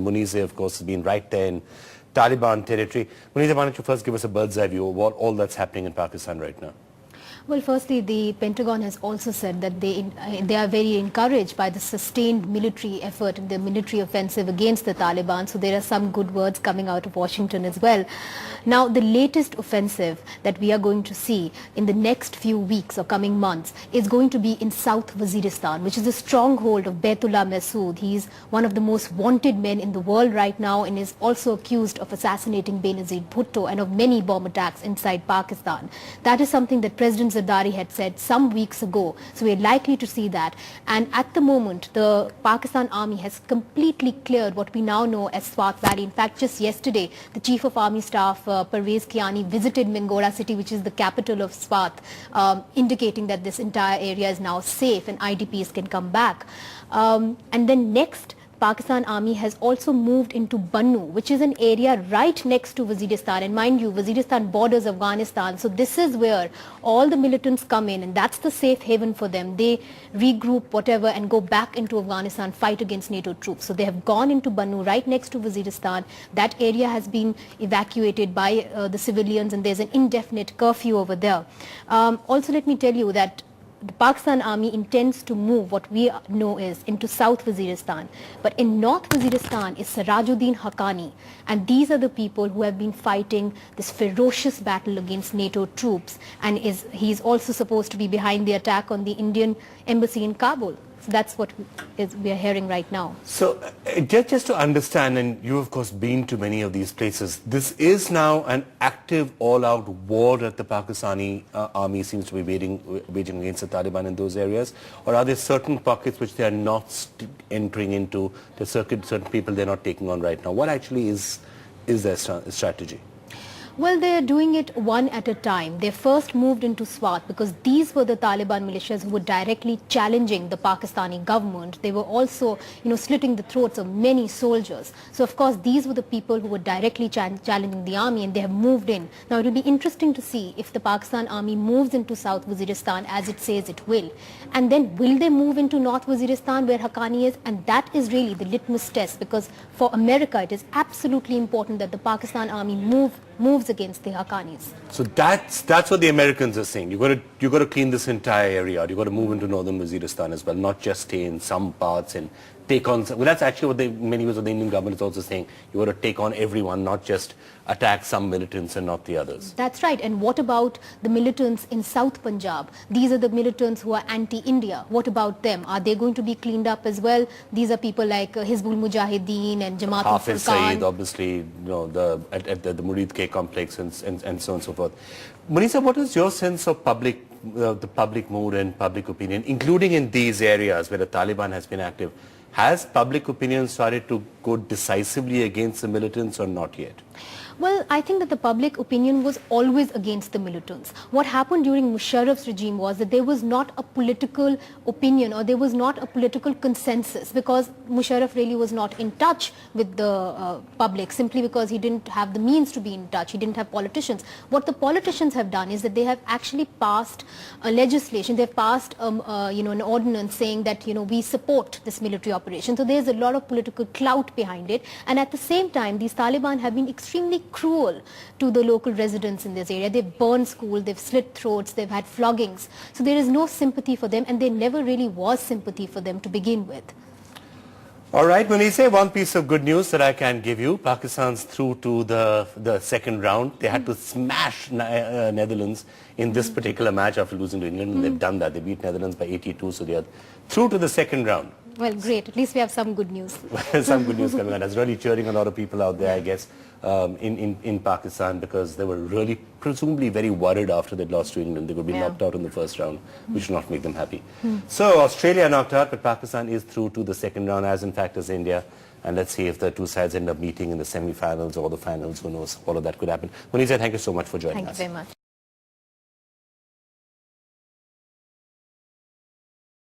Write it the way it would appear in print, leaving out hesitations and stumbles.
Munise, of course, has been right there in Taliban territory. Munise, why don't you first give us a bird's eye view of all that's happening in Pakistan right now? Well, firstly, the Pentagon has also said that they are very encouraged by the sustained military effort and the military offensive against the Taliban. So there are some good words coming out of Washington as well. Now, the latest offensive that we are going to see in the next few weeks or coming months is going to be in South Waziristan, which is a stronghold of Baitullah Mehsud. He's one of the most wanted men in the world right now and is also accused of assassinating Benazir Bhutto and of many bomb attacks inside Pakistan. That is something that President Zardari had said some weeks ago, so we're likely to see that. And at the moment, the Pakistan Army has completely cleared what we now know as Swat Valley. In fact, just yesterday, the Chief of Army Staff, Parvez Kiani, visited Mingora city, which is the capital of Swat, indicating that this entire area is now safe and IDPs can come back. And then next, Pakistan Army has also moved into Bannu, which is an area right next to Waziristan. And mind you, Waziristan borders Afghanistan. So this is where all the militants come in, and that's the safe haven for them. They regroup, whatever, and go back into Afghanistan, fight against NATO troops. So they have gone into Bannu, right next to Waziristan. That area has been evacuated by the civilians, and there's an indefinite curfew over there. Also, let me tell you that the Pakistan Army intends to move what we know is into South Waziristan. But in North Waziristan is Sirajuddin Haqqani. And these are the people who have been fighting this ferocious battle against NATO troops. And he's also supposed to be behind the attack on the Indian embassy in Kabul. So that's what we are hearing right now. So just to understand, and you of course been to many of these places, this is now an active all-out war that the Pakistani army seems to be waging against the Taliban in those areas? Or are there certain pockets which they are not entering into, the certain people they're not taking on right now? What actually is their strategy? Well, they are doing it one at a time. They first moved into Swat because these were the Taliban militias who were directly challenging the Pakistani government. They were also, slitting the throats of many soldiers. So, of course, these were the people who were directly challenging the army, and they have moved in. Now, it will be interesting to see if the Pakistan army moves into South Waziristan as it says it will. And then will they move into North Waziristan where Haqqani is? And that is really the litmus test, because for America, it is absolutely important that the Pakistan army moves against the Haqqanis. So that's what the Americans are saying. You got to clean this entire area. You got to move into northern Waziristan as well, not just stay in some parts and take on. Well, that's actually what many of the Indian government is also saying. You got to take on everyone, not just attack some militants and not the others. That's right. And what about the militants in South Punjab? These are the militants who are anti-India. What about them? Are they going to be cleaned up as well? These are people like Hizbul Mujahideen and Jamaat Hafiz Furqan. Saeed, obviously, at the Murid K complex and so on and so forth. Munisa, what is your sense of the public mood and public opinion, including in these areas where the Taliban has been active? Has public opinion started to go decisively against the militants or not yet? Well, I think that the public opinion was always against the militants. What happened during Musharraf's regime was that there was not a political opinion, or there was not a political consensus, because Musharraf really was not in touch with the public, simply because he didn't have the means to be in touch. He didn't have politicians. What the politicians have done is that they have actually passed a legislation. They've passed an ordinance saying that we support this military operation. So there's a lot of political clout behind it. And at the same time, these Taliban have been extremely cruel to the local residents in this area. They've burned schools, they've slit throats, they've had floggings. So there is no sympathy for them, and there never really was sympathy for them to begin with. All right, Munisa, one piece of good news that I can give you. Pakistan's through to the second round. They had to smash Netherlands in this particular match after losing to England, and they've done that. They beat Netherlands by 82, so they are through to the second round. Well, great. At least we have some good news. Some good news coming out. That's really cheering a lot of people out there, I guess, in Pakistan, because they were really presumably very worried after they lost to England. They would be knocked out in the first round, which will not make them happy. So Australia knocked out, but Pakistan is through to the second round, as in fact as India. And let's see if the two sides end up meeting in the semi-finals or the finals. Who knows? All of that could happen. Munisa, thank you so much for joining us. Thank you very much.